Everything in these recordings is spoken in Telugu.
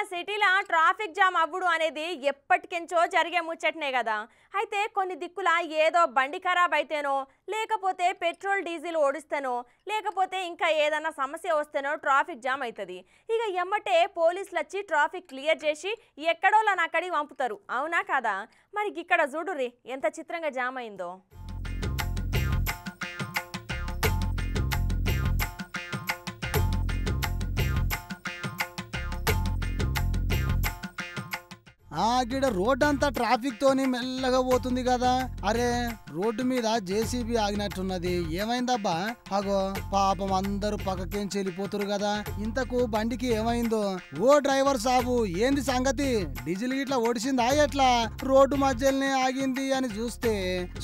సిటీలో ట్రాఫిక్ జామ్ అవ్వడు అనేది ఎప్పటికెంచో జరిగే ముచ్చటనే కదా. అయితే కొన్ని దిక్కుల ఏదో బండి ఖరాబ్ అయితేనో, లేకపోతే పెట్రోల్ డీజిల్ ఓడిస్తేనో, లేకపోతే ఇంకా ఏదైనా సమస్య వస్తేనో ట్రాఫిక్ జామ్ అవుతుంది. ఇక ఎమ్మటే పోలీసులు వచ్చి ట్రాఫిక్ క్లియర్ చేసి ఎక్కడోళ్ళని అక్కడికి పంపుతారు. అవునా కాదా? మరి ఇక్కడ చూడుర్రి ఎంత చిత్రంగా జామ్ అయిందో. గిడ రోడ్ అంతా ట్రాఫిక్ తోని మెల్లగా పోతుంది కదా. అరే రోడ్డు మీద జేసీబీ ఆగినట్టున్నది, ఏమైందబ్బా? అగో పాపం అందరూ పక్కకేంచి వెళ్ళిపోతురు కదా. ఇంతకు బండికి ఏమైందో? ఓ డ్రైవర్ సాబు, ఏంది సంగతి? డీజిల్ గిట్లా ఓడిసిందా ఎట్లా? రోడ్డు మధ్యలోనే ఆగింది అని చూస్తే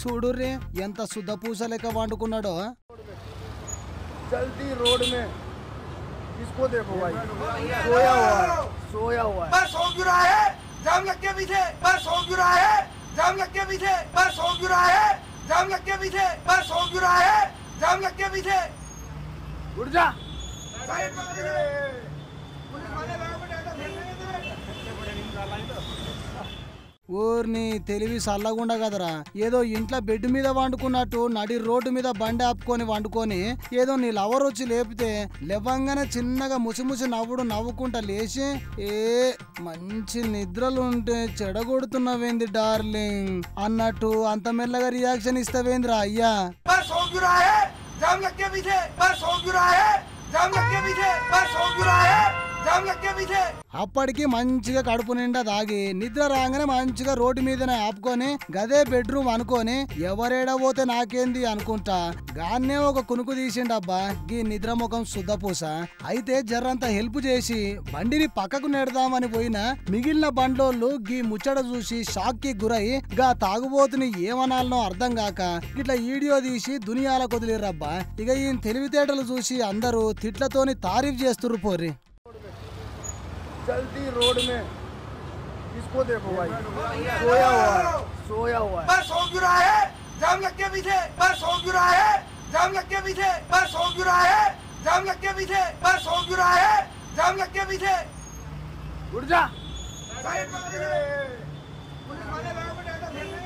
చూడుర్రి ఎంత శుద్ధ పూస లెక్క వండుకున్నాడో. जल्दी रोड में इसको देखो भाई, सोया हुआ है, सोया हुआ है। बस हो गिरा है, जाम लग के पीछे, बस हो गिरा है, जाम लग के पीछे, बस हो गिरा है, जाम लग के पीछे, बस हो गिरा है, जाम लग के पीछे। उठ जा, साइड में पुलिस वाले लोगों को डाटा भेजने ఊర్ని తెలివి సల్లగుండా కదరా. ఏదో ఇంట్లో బెడ్ మీద వండుకున్నట్టు నడి రోడ్డు మీద బండి ఆపుకొని వండుకొని ఏదో నీ లవర్ వచ్చి లేపితే లేవంగానే చిన్నగా ముసిముసి నవ్వుకుంటా లేచి, ఏ మంచి నిద్రలుంటే చెడగొడుతున్నావేంది డార్లింగ్ అన్నట్టు అంత మెల్లగా రియాక్షన్ ఇస్తావేంద్రా అయ్యా. అప్పటికి మంచిగా కడుపు నిండా తాగి నిద్ర రాగానే మంచిగా రోడ్డు మీదనే ఆపుకొని గదే బెడ్రూమ్ అనుకొని ఎవరేడా పోతే నాకేంది అనుకుంటా గాన్నే ఒక కునుకు తీసిండబ్బా గీ నిద్ర ముఖం శుద్ధపూస. అయితే జర్రంతా హెల్ప్ చేసి బండిని పక్కకు నెడదామని పోయిన మిగిలిన బండ్లోళ్ళు గీ ముచ్చట చూసి షాక్ కి గురై గా తాగుబోతుని ఏమనాలనో అర్థం కాక ఇట్లా వీడియో తీసి దునియాల కొదిలిరబ్బా. ఇక ఈ తెలివితేటలు చూసి అందరూ తిట్లతోని తారీఫ్ చేస్తుర్రు పోర్రి. जल्दी रोड में इसको देखो भाई, सोया हुआ है, सोया हुआ है। बस हो गिरा है, जाम लग के पीछे, बस हो गिरा है, जाम लग के पीछे, बस हो गिरा है, जाम लग के पीछे, बस हो गिरा है, जाम लग के पीछे। उठ जा, साइड में पुलिस वाले लोगों को डाटा भेजने